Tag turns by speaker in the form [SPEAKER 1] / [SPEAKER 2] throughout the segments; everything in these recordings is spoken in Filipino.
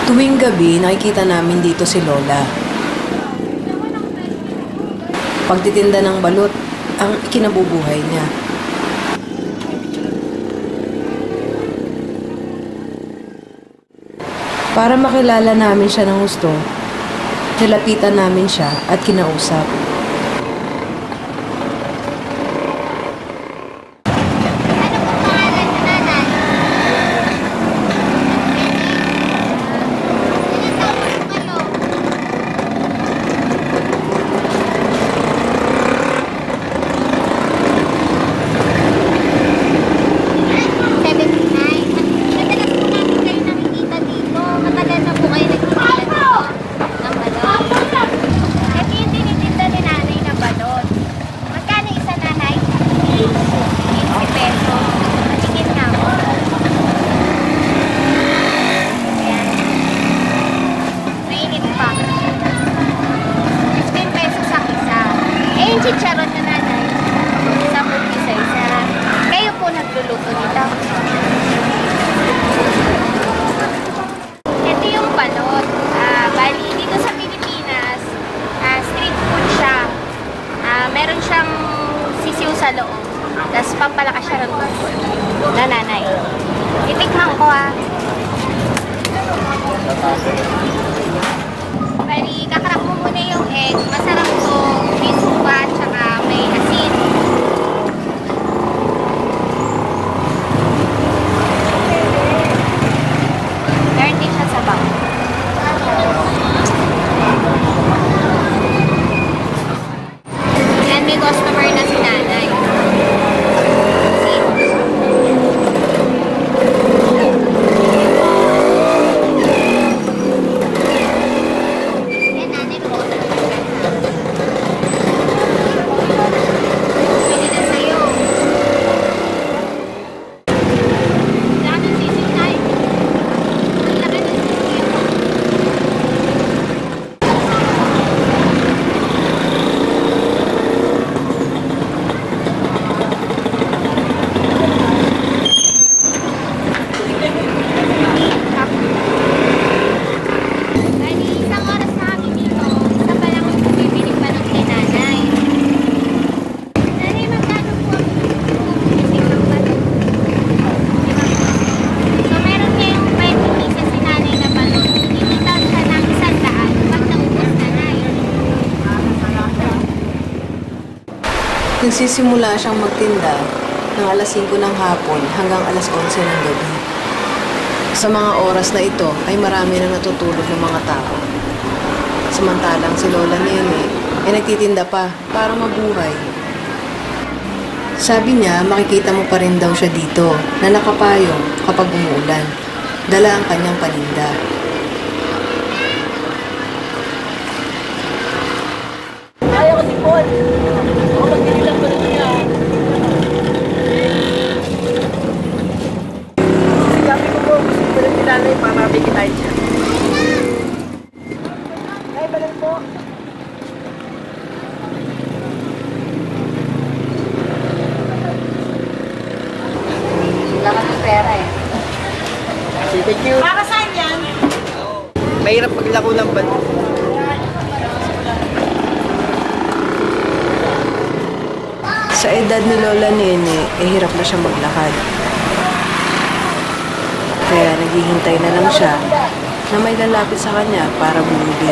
[SPEAKER 1] Tuwing gabi, nakikita namin dito si Lola. Pagtitinda ng balot, ang ikinabubuhay niya. Para makilala namin siya ng gusto, nilapitan namin siya at kinausap.
[SPEAKER 2] Chicharon na nanay. 10 isa-isa. Kayo po nagluluto nito. Ito yung balot. Bali, dito sa Pilipinas, street food siya. Meron siyang sisiw sa loob. Tapos pampalakas siya ng tungkol na nanay. Itikman ko Bali, kakarap mo muna yung egg. Masarap to. May suka, tsaka may asin. Meron din siya sabaw. Yan, may customer na si nanay.
[SPEAKER 1] Nagsisimula siyang magtinda ng alas 5 ng hapon hanggang alas 11 ng gabi. Sa mga oras na ito ay marami nang natutulog ng mga tao. Samantalang si Lola Nene ay nagtitinda pa para mabuhay. Sabi niya makikita mo pa rin daw siya dito na nakapayong kapag umuulan. Dala ang kanyang paninda.
[SPEAKER 3] Ayaw ko si Paul. Ako magdinilang ko niya. Sinabi ko po, gusto ko rin pinanay para mabigitain siya. Ay, balang po.
[SPEAKER 2] Wala ka ng pera
[SPEAKER 3] Thank you.
[SPEAKER 2] Para saan yan?
[SPEAKER 3] Mahirap maglako ng balon.
[SPEAKER 1] Sa edad ni Lola Nene, hirap na siya maglakad. Kaya naghihintay na lang siya na may lalapit sa kanya para bumili.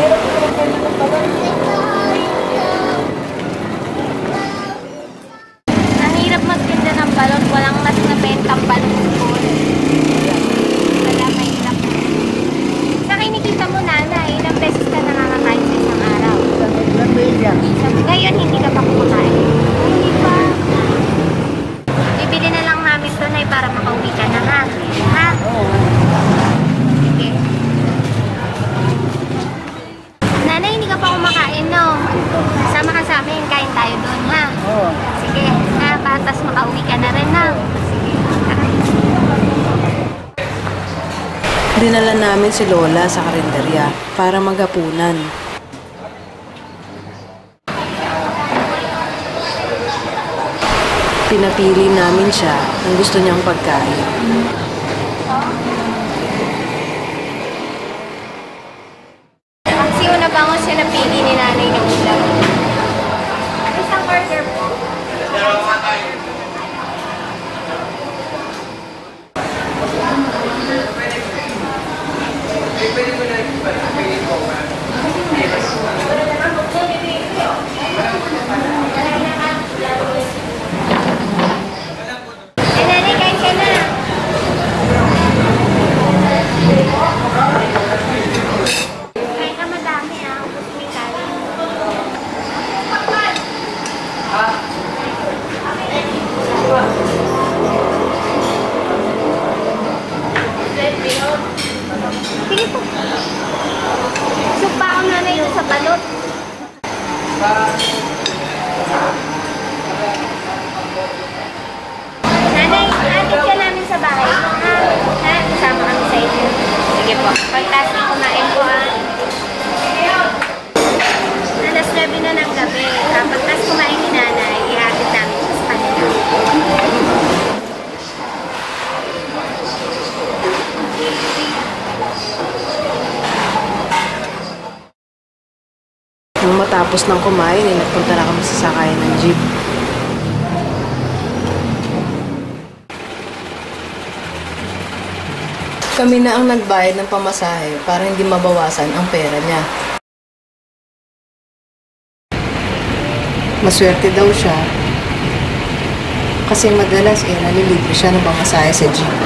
[SPEAKER 2] Nahirap magtinda ng balon. Walang mas nabentang balon po. Wala, mahirap. Sa kinikita mo, nanay, ilang beses ka nakakakain sa isang araw? Ngayon, hindi ka pa kumakain. Hindi pa. Bibili na lang namin ito, nay, para makauwi ka na, ha? Ha? Sige. Nanay, hindi ka pa kumakain, no? Sama ka sa amin, kain tayo doon, ha? Sige, ha? Patas makauwi ka na rin, ha? Sige.
[SPEAKER 1] Dinala namin si Lola sa karinderya para maghapunan. Pinapili namin siya ng gusto niyang pagkain.
[SPEAKER 2] na bangos yung napili ni nanay ng ulam. Isang order po. Nanay, kain ka na. Kain ka madami ah. Ubus mo yung kain. Sige po. Sumpa ako nanay doon sa balot. Nanay, atid ka namin sa bahay mo, ha? Ha? Kasama kami sa inyo. Sige po. Pagtas na kumain po, ha? Alas 9 na ng gabi. Pagtas kumain ni nanay, ihatid namin sa kanila.
[SPEAKER 1] Nung matapos ng kumain, nagpunta na kami sa sakayan ng jeep. Kami na ang nagbayad ng pamasahe para hindi mabawasan ang pera niya. Maswerte daw siya kasi madalas nalilibre siya ng pamasahe sa jeep.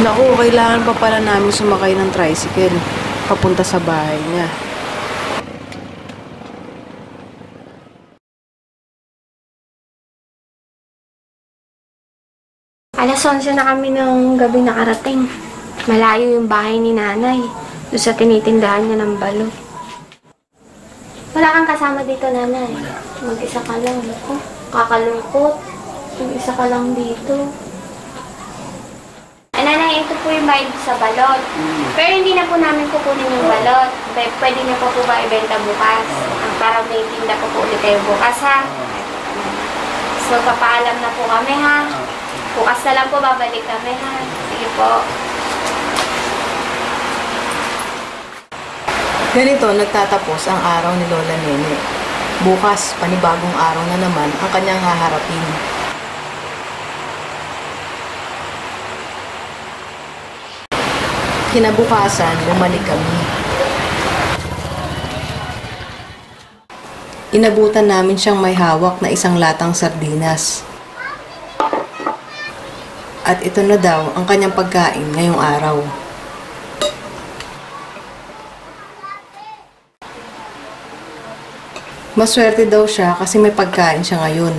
[SPEAKER 1] Naku, kailangan pa pala namin sumakay ng tricycle papunta sa bahay niya.
[SPEAKER 2] Alas 11 na kami ng gabi nakarating. Malayo yung bahay ni nanay. Doon sa tinitindahan niya ng balot. Wala kang kasama dito, nanay. Mag-isa ka lang. Ako, kakalungkot. Mag-isa ka lang dito. Nanay, ito po yung bayad sa balot. Pero hindi na po namin kukunin yung balot. Pwede niyo po ba ibenta bukas? Para may tinda po ulit kayo bukas, ha? So, papaalam na po kami, ha? Bukas na lang po, babalik kami, ha? Sige po.
[SPEAKER 1] Ganito nagtatapos ang araw ni Lola Nene. Bukas, panibagong araw na naman ang kanyang haharapin. Kinabukasan, bumalik kami. Inabutan namin siyang may hawak na isang latang sardinas. At ito na daw ang kanyang pagkain ngayong araw. Maswerte daw siya kasi may pagkain siya ngayon.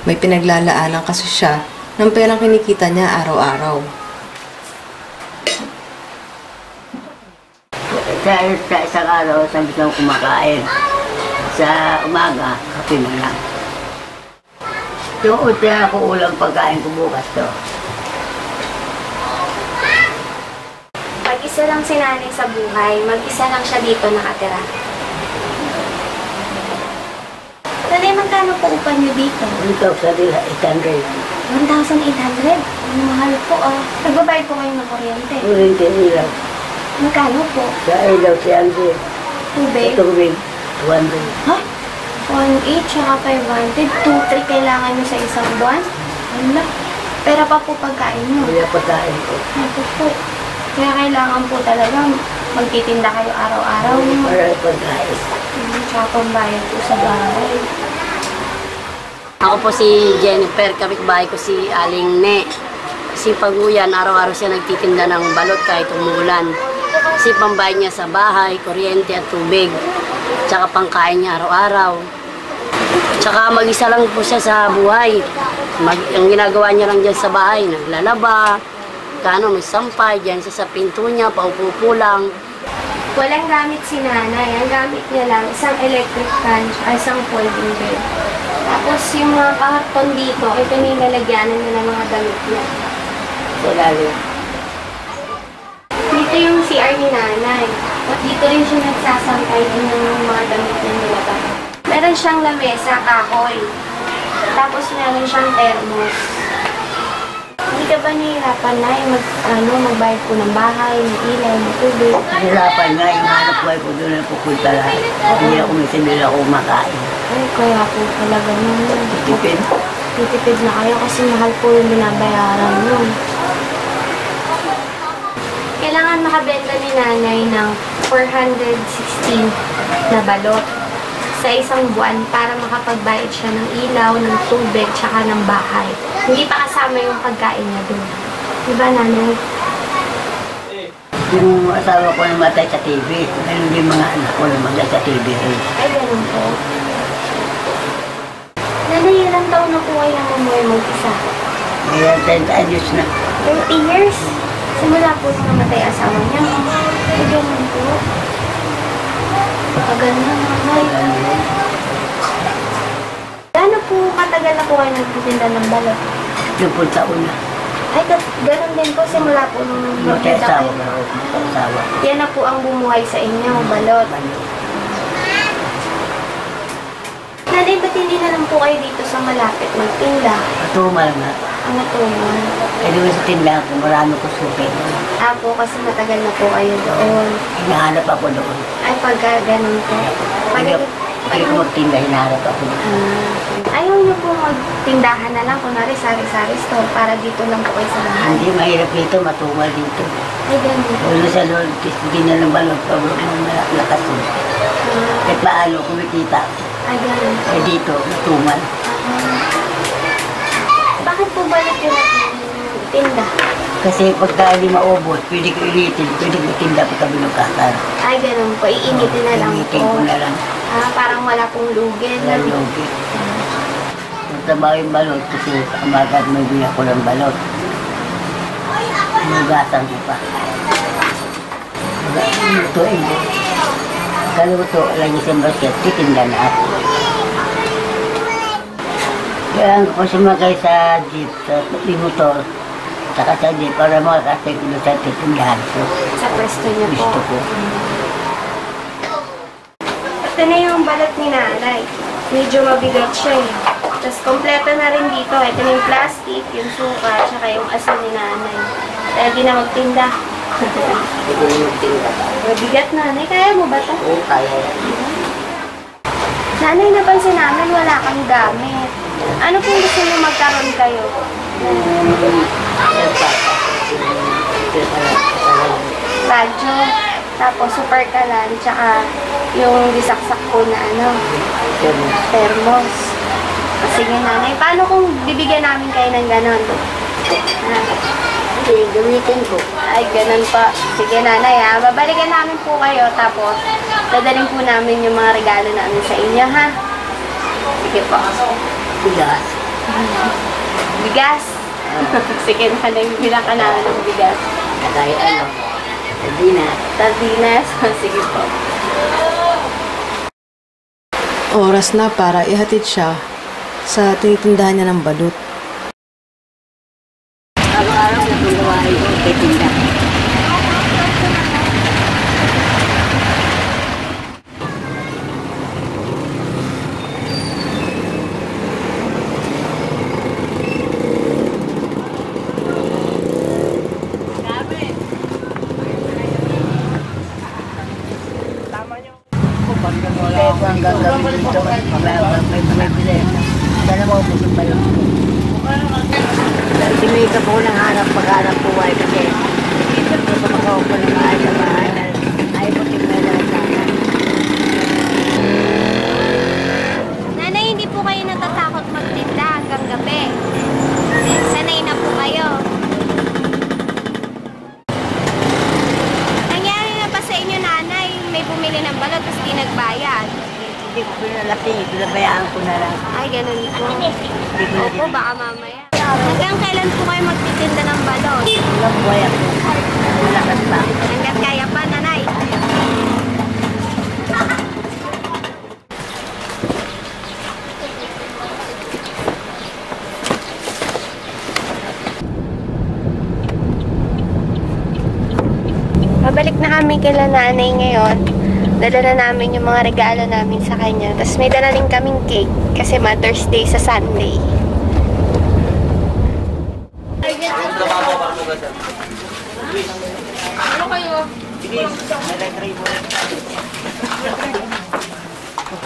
[SPEAKER 1] May pinaglalaanan kasi siya ng perang kinikita niya araw-araw.
[SPEAKER 3] Sa isang araw, sabi ko kumakain. Sa umaga, kape mo lang. Yung utya ako ulang pagkain ko bukas to.
[SPEAKER 2] Mag-isa lang si nanay sa buhay. Mag-isa lang siya dito nakatira. Nanay, magkano po upa niyo dito?
[SPEAKER 3] 1,800.
[SPEAKER 2] 1,800? Ang mahal po, ah. Nagbabayad po kayo ng kuryente.
[SPEAKER 3] Kuryente ilaw.
[SPEAKER 2] Magkano po?
[SPEAKER 3] Sa ilaw, 100.
[SPEAKER 2] Tubig?
[SPEAKER 3] Sa tubig, 200.
[SPEAKER 2] Ha? 1,800 tsaka 500. 2,300 kailangan nyo sa isang buwan? Wala. Pera pa po pagkain nyo.
[SPEAKER 3] Kaya pagkain ko.
[SPEAKER 2] Ito po. Kaya kailangan po talaga magtitinda kayo araw-araw.
[SPEAKER 3] Para pagkain.
[SPEAKER 2] Tsaka pambayad po sa bahay.
[SPEAKER 4] Ako po si Jennifer, kapitbahay ko si Aling Ne. Si Paguyan, araw-araw siya nagtitinda ng balot kahit umulan. Kasi pambayad niya sa bahay, kuryente at tubig. Tsaka pangkain niya araw-araw. Tsaka mag-isa lang po siya sa buhay. Ang ginagawa niya lang dyan sa bahay, naglalaba, may sampay, dyan siya sa pinto niya, paupo lang.
[SPEAKER 2] Walang gamit si nanay. Ang gamit niya lang, isang electric fan at isang folding bed. Tapos yung mga karton dito, ito na yung lalagyanan niya ng mga damit niya.
[SPEAKER 3] Sa lalo.
[SPEAKER 2] Dito yung CR ni nanay. At dito rin siya nagsasampay din ng mga damit niya nilabas. Pero Meron siyang lamesa, kahoy. Tapos meron siyang thermos. Hindi ka ba nahihirapan na magbayad po ng bahay, ng ilaw, ng tubig?
[SPEAKER 3] Hirapan nga, yung hanap buhay ko doon ang pupunta lang. Hindi ako minsan nila ako makain.
[SPEAKER 2] Ay, kaya po talaga naman.
[SPEAKER 3] Tipid.
[SPEAKER 2] Titipid na kayo kasi mahal po yung binabayaran nyo. Kailangan makabenta ni nanay ng 416 na balot sa isang buwan para makapagbayad siya ng ilaw, ng tubig, tsaka ng bahay. Hindi pa kasama yung pagkain niya doon. Diba, nanay?
[SPEAKER 3] Yung asawa ko namatay sa TV, meron din mga anak ko namatay sa TV rin.
[SPEAKER 2] Ay, ganun po. Nanay, ilang taon na po kayo namumuhay mag-isa?
[SPEAKER 3] May 30 anyos na.
[SPEAKER 2] 30 years? Simula po nung namatay asawa niya. Ay, ganun po. Tagal na, nanay. Gaano po katagal na po kayo nagtitinda ng balot?
[SPEAKER 3] 10 taon na.
[SPEAKER 2] Ay, ganun din po simula po nung
[SPEAKER 3] Matay
[SPEAKER 2] nagtitinda
[SPEAKER 3] asawa
[SPEAKER 2] kayo.
[SPEAKER 3] na ako. Matay asawa.
[SPEAKER 2] Yan na po ang bumuhay sa inyo, balot. Nanay, ba't hindi na lang po kayo dito sa malapit magtinda?
[SPEAKER 3] Matumal nga.
[SPEAKER 2] Ang natuman.
[SPEAKER 3] Eh, doon sa tindahan ko, marami ko suki.
[SPEAKER 2] Apo, kasi matagal na po kayo doon.
[SPEAKER 3] Hinahanap ako doon.
[SPEAKER 2] Ay, pagka ganun po.
[SPEAKER 3] Pag ko magtinda, hinahanap ako doon.
[SPEAKER 2] Ayaw niyo po magtindahan na lang, kunwari sari-sari store, para dito lang po kayo sa bahay.
[SPEAKER 3] Hindi, mahirap dito, matumal dito.
[SPEAKER 2] Ay, ganun po.
[SPEAKER 3] Wala sa Lord, hindi na ng balot, pag lakas mo. Kahit paano, kumikita.
[SPEAKER 2] Ay, ganun po.
[SPEAKER 3] Eh dito, matumal.
[SPEAKER 2] Bakit po balik yung tinda?
[SPEAKER 3] Kasi pagka hindi maubos, pwede ko ilitin, pwede ko itinda pagka binukasan.
[SPEAKER 2] Ay, ganun po. Iinitin na lang
[SPEAKER 3] Initin
[SPEAKER 2] po.
[SPEAKER 3] ko na lang.
[SPEAKER 2] Parang wala pong lugi.
[SPEAKER 3] Wala logi. Magtrabaho yung balot kasi sa kamagat may biya ko ng balot. Nugasan ko pa. Lutuin ko. Kaluto, lagi sa basket, titinda na ako. Kaya ko sumakay sa jeep, sa motor, saka sa jeep para makakasay ko na sa titindahan ko.
[SPEAKER 2] Sa pwesto niyo po.
[SPEAKER 3] Gusto ko.
[SPEAKER 2] Ito na yung balat ni nanay. Medyo mabigat siya eh. Tapos kompleto na rin dito. Ito na yung plastic, yung suka, tsaka yung asin ni nanay. Ready na magtinda.
[SPEAKER 3] Hindi ko magtinda.
[SPEAKER 2] Mabigat nanay. Kaya mo ba ito?
[SPEAKER 3] Oo, kaya yan.
[SPEAKER 2] Nanay, napansin namin wala kang gamit. Ano kung gusto mo magkaroon kayo? Radyo, tapos super kalan, tsaka yung disaksak ko na thermos. Sige nanay, paano kung bibigyan namin kayo ng ganon?
[SPEAKER 3] Hindi, gamitin ko.
[SPEAKER 2] Ay, ganon pa. Sige nanay ha, babalikan namin po kayo, tapos dadalhin po namin yung mga regalo namin sa inyo ha. Sige po.
[SPEAKER 3] Bigas.
[SPEAKER 2] Bigas. Sige nanay, bilang ka namin ng bigas.
[SPEAKER 3] Kaya ano, sardinas.
[SPEAKER 2] Sardinas. Sige po.
[SPEAKER 1] Oras na para ihatid siya sa tinitindahan niya ng balut.
[SPEAKER 3] Araw-araw na tuluwain ko, titinda. Hanggang gabi dito, may bili. Sana mo pusong pa lang. Sinigap ko ng paghanap buhay kasi dito sa makawag ko ng bahay sa bahay. Ayaw ko tingnan na sana.
[SPEAKER 2] Nanay, hindi po kayo natatakot magtinda hanggang gabi. Sanay na po kayo. Nangyari na ba sa inyo, nanay? May bumili ng balot tapos di nagbayad.
[SPEAKER 3] Hindi ko pinalaking, pinabayaan ko na lang.
[SPEAKER 2] Ay, ganun po.
[SPEAKER 3] Hindi ko na
[SPEAKER 2] Opo, baka mamaya. Hanggang kailan po kayo magtitinda ng balot?
[SPEAKER 3] Walang buhay ako. Malakas pa.
[SPEAKER 2] Hanggang kaya pa, nanay. Babalik na kami kila nanay ngayon. Dala na namin yung mga regalo namin sa kanya. Tapos may dala rin kaming cake kasi Mother's Day sa Sunday.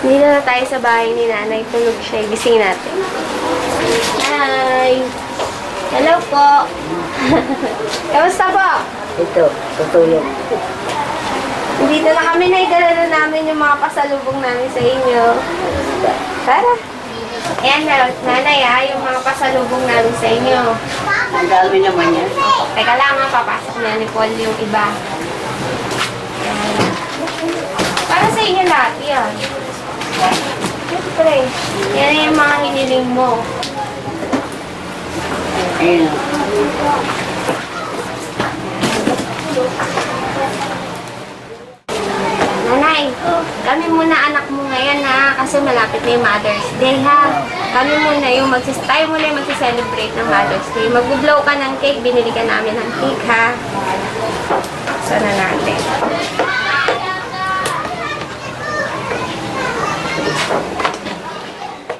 [SPEAKER 2] Dito na tayo sa bahay ni nanay. Tulog siya. Gising natin. Hi! Hello po! Kamusta po?
[SPEAKER 3] Ito, tutulog.
[SPEAKER 2] Dito na kami na idala na namin yung mga pasalubong namin sa inyo. Tara! Ayan na, nanay yung mga pasalubong namin sa inyo.
[SPEAKER 3] Ang dami naman yan.
[SPEAKER 2] Teka lang papasok na ni Paul yung iba. Ayan. Para sa inyo lahat yan. Siyempre, yan yung mga hiniling mo.
[SPEAKER 3] Ayun.
[SPEAKER 2] Nanay, kami muna anak mo ngayon ha, kasi malapit na yung Mother's Day ha. Kami muna yung tayo muna yung magsiselebrate ng Mother's Day. Mag-blow ka ng cake, binili ka namin ng cake ha. Sana natin.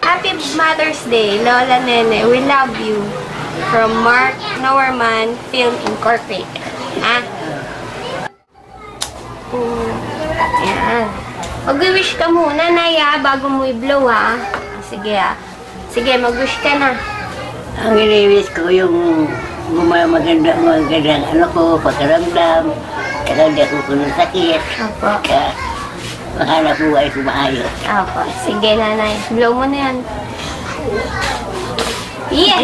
[SPEAKER 2] Happy Mother's Day, Lola Nene. We love you. From Mark Norman Film Incorporated. Ha? Ayan. Mag-wish ka muna, Naya, bago mo i-blow, ha? Sige, ha? Sige, mag-wish ka na.
[SPEAKER 3] Ang iniwis ko yung magandang ano ko, pagkaramdam, kaya hindi ako ng sakit.
[SPEAKER 2] Opo.
[SPEAKER 3] Kaya mahanap buhay ko maayos.
[SPEAKER 2] Opo. Sige, nanay. Blow mo na yan. Yay!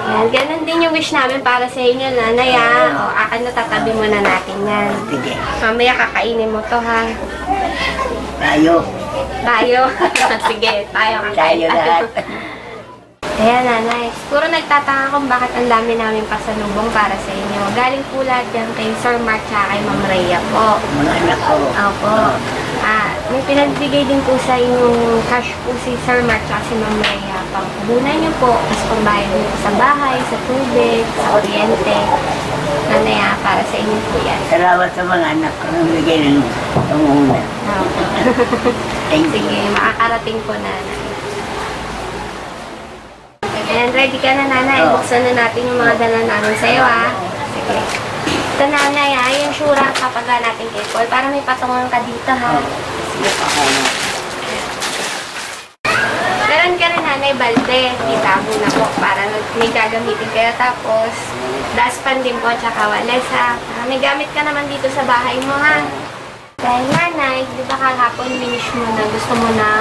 [SPEAKER 2] Ayan, ganun din yung wish namin para sa inyo, nanay, ha? O, akin na tatabi muna natin yan.
[SPEAKER 3] Sige,
[SPEAKER 2] Mamaya kakainin mo to, ha?
[SPEAKER 3] tayo.
[SPEAKER 2] Tayo. Sige, tayo kakain.
[SPEAKER 3] Tayo lahat.
[SPEAKER 2] Kaya nanay, siguro nagtataka kung bakit ang dami namin pasalubong para sa inyo. Galing po lahat yan kay Sir Mark at kay Ma'am Rhea po.
[SPEAKER 3] Mga anak ko.
[SPEAKER 2] Opo. May pinagbigay din po sa inyong cash po si Sir Mark at si Ma'am Rhea. Pangkubunan niyo po, tapos pambayad niyo po sa bahay, sa tubig, sa kuryente. Nanay, para sa inyo po yan.
[SPEAKER 3] Salamat sa mga anak ko nang bigay ng panguna.
[SPEAKER 2] Opo.
[SPEAKER 3] Thank you.
[SPEAKER 2] Sige, makakarating po nanay. And ready ka na, nanay.
[SPEAKER 3] Oo.
[SPEAKER 2] Buksan na natin yung mga dala namin sa'yo, ha? Sige. Ito, nanay, ha? Yung sura kapag natin kay Paul. Para may patungan ka dito, ha?
[SPEAKER 3] Sige pa kayo.
[SPEAKER 2] Meron ka rin, nanay, balde. Itago na po para may gagamitin kayo. Tapos, daspan din po, tsaka wales, ha? May gamit ka naman dito sa bahay mo, ha? Dahil, nanay, di ba kahapon finish mo na gusto mo na?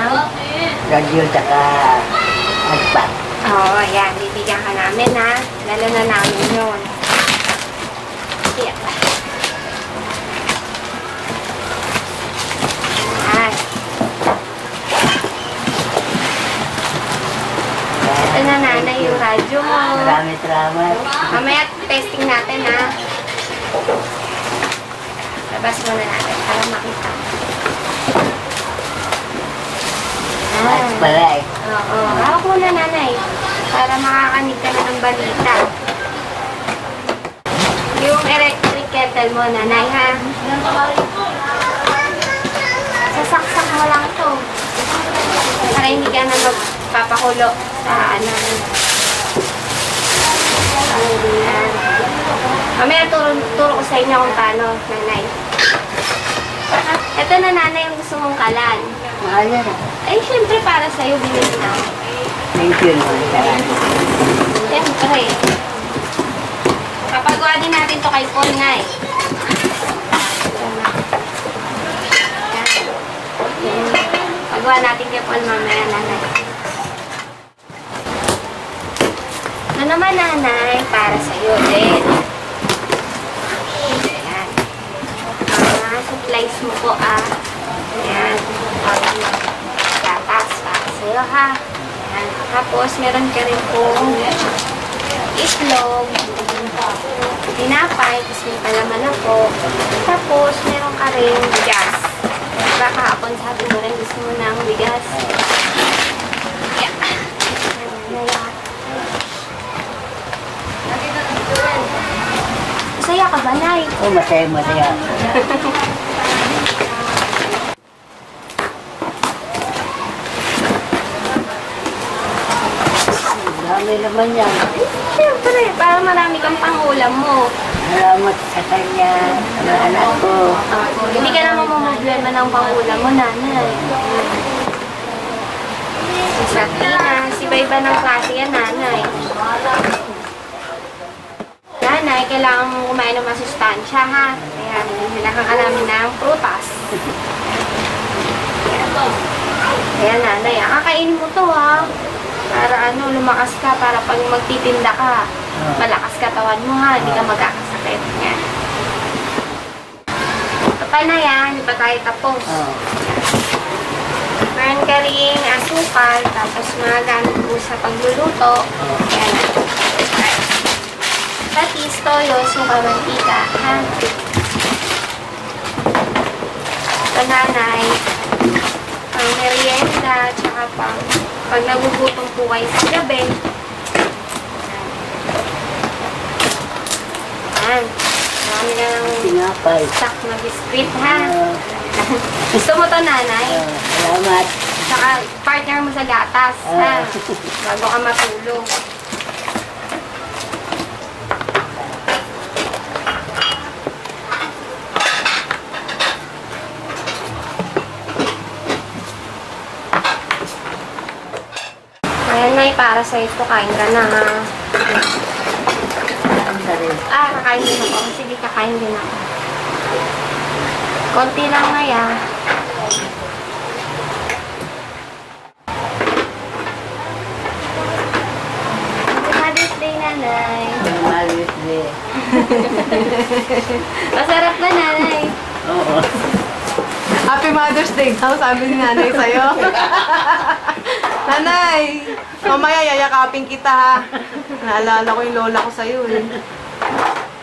[SPEAKER 3] Radio tsaka agpat.
[SPEAKER 2] Oo, ayan. Bibigyan ka namin, ha? Lalo na namin yun. Yeah. Ayan. Ito na, nanay, yung radyo mo.
[SPEAKER 3] Maraming salamat.
[SPEAKER 2] Mamaya testing natin, ha? Labas muna natin para makita.
[SPEAKER 3] Mas pala eh.
[SPEAKER 2] Oo. Hawak muna, nanay. Para makakanig ka na ng balita. Yung electric kettle mo, nanay, ha? Sasaksak mo lang to. Para hindi ka na magpapakulo sa ano. Ayan. Mamaya turo ko sa inyo kung paano, nanay. Ito na, nanay, yung gusto mong kalan.
[SPEAKER 3] Mahal na.
[SPEAKER 2] Ay, syempre para sa'yo, binili na.
[SPEAKER 3] Thank you naman. Salamat.
[SPEAKER 2] Syempre. Papagawa din natin to kay Paul, nga eh. Pagawa natin kay Paul mamaya, nanay. Ito naman, nanay, para sa'yo din. Ayan. Supplies mo po, Ayan. Gatas para sa'yo, ha? Ayan. Tapos, meron ka rin pong itlog, tinapay, tapos may palaman na po. Tapos, meron ka rin bigas. Diba kahapon sabi mo rin gusto mo ng bigas? Yeah. Masaya ka ba, Nay?
[SPEAKER 3] Oh, masaya, masaya. Marami naman yan.
[SPEAKER 2] Siyempre, para marami kang pangulam mo.
[SPEAKER 3] Salamat sa kanya, sa mga anak ko.
[SPEAKER 2] Hindi ka naman mamumblema ng pangulam mo, nanay. Si Satina, si iba ng klase yan, nanay. Nanay, kailangan mong kumain ng masustansya, ha? Kaya, nilakan ka namin ng prutas. Kaya, nanay, kakainin mo to, ha? Para lumakas ka, para pag magtitinda ka, malakas katawan mo, ha? Hindi ka magkakasakit. Yan. Ito pa na yan, hindi pa tayo tapos. Meron ka rin asukal, tapos mga gamit mo sa pagluluto. Yan. Patis, toyo, suka, mantika, ha? Ito, nanay, pang merienda, tsaka pag nagugutom po kayo sa gabi. Yan. Marami na ng
[SPEAKER 3] Tinapay.
[SPEAKER 2] stock na biskuit, ha? Gusto mo to, nanay?
[SPEAKER 3] Salamat.
[SPEAKER 2] Saka partner mo sa gatas, ha? Bago ka matulog. Ayan, Nay, para sa ito, kain ka na, ha? Kakain din ako. Sige, kakain din ako. Konti lang, Nay, ha? Mother's Day, nanay.
[SPEAKER 3] Mother's Day.
[SPEAKER 1] Masarap na, nanay.
[SPEAKER 3] Oo.
[SPEAKER 1] Happy Mother's Day daw, sabi ni nanay sa'yo. Nanay, mamaya yayakapin kita, ha? Naalala ko yung lola ko sa'yo, eh.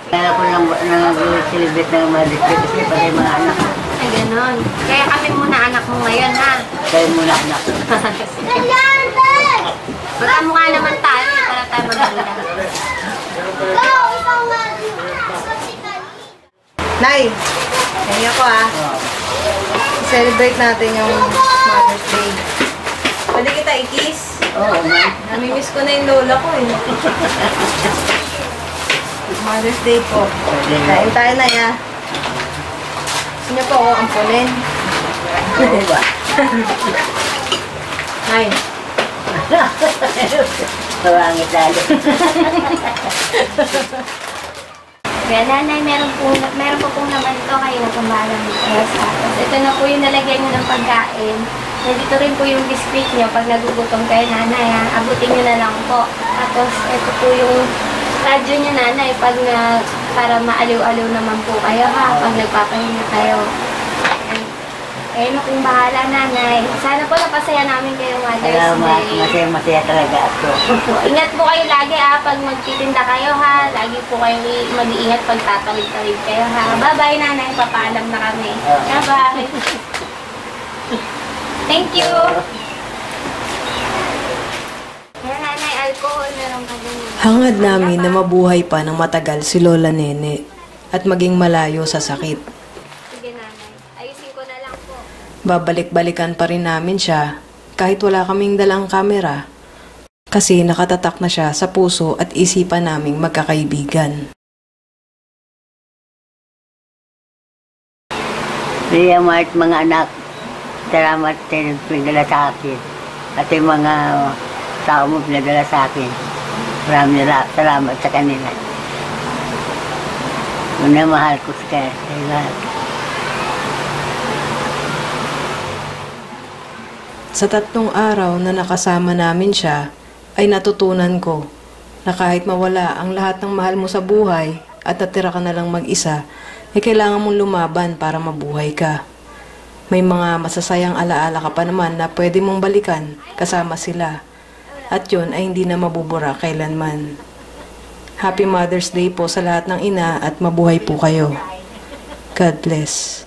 [SPEAKER 3] Kaya ko nang-celebrate ng Mother's Day kasi pati mga anak.
[SPEAKER 2] Ay, ganon. Kaya kami muna anak mo ngayon, ha?
[SPEAKER 3] Kaya muna anak.
[SPEAKER 2] Magkamukha naman tayo, eh, para tayo maganda.
[SPEAKER 1] Nay, kaya ako, ha? Celebrate natin yung Mother's Day. Pwede kita i-kiss?
[SPEAKER 3] Oo, man.
[SPEAKER 1] Namimiss ko na yung lola ko, eh. Mother's Day po. Kain tayo na, ya. Gusto niyo po ako ampunin?
[SPEAKER 3] Oo ba?
[SPEAKER 1] Nay.
[SPEAKER 3] Pawangit lalo.
[SPEAKER 2] Kaya nanay, meron po pong naman ito kayo na kumbalang BS. Tapos ito na po yung nalagyan nyo ng pagkain. Nandito rin po yung biscuit nyo pag nagugutom kayo, nanay, ha? Abutin nyo na lang po. Tapos ito po yung radyo nyo, nanay, para maaliw-aliw naman po kayo, ha? Pag nagpapahinga kayo. Kayo na kung bahala, nanay. Sana po napasaya namin kayo, Mother's
[SPEAKER 3] Salamat.
[SPEAKER 2] Day.
[SPEAKER 3] Masaya talaga ako.
[SPEAKER 2] Ingat po kayo lagi, ha? Pag magtitinda kayo, ha? Lagi po kayong mag-iingat pag tatawid-tawid kayo, ha? Bye-bye, nanay. Papaalam na kami. Bye-bye. Thank you. Kaya, nanay, alcohol meron ka din.
[SPEAKER 1] Hangad namin na mabuhay pa ng matagal si Lola Nene at maging malayo sa sakit.
[SPEAKER 2] Sige, nanay. Ayusin ko na lang po.
[SPEAKER 1] Babalik-balikan pa rin namin siya kahit wala kaming dalang kamera kasi nakatatak na siya sa puso at isipan naming magkakaibigan.
[SPEAKER 3] Ria Mart, mga anak, salamat sa pinadala sa akin. At yung mga tao mo pinadala sa akin. Maraming salamat sa kanila. Una, mahal ko sa lahat.
[SPEAKER 1] Sa 3 araw na nakasama namin siya, ay natutunan ko na kahit mawala ang lahat ng mahal mo sa buhay at natira ka na lang mag-isa, ay kailangan mong lumaban para mabuhay ka. May mga masasayang alaala ka pa naman na pwede mong balikan kasama sila. At yun ay hindi na mabubura kailanman. Happy Mother's Day po sa lahat ng ina at mabuhay po kayo. God bless.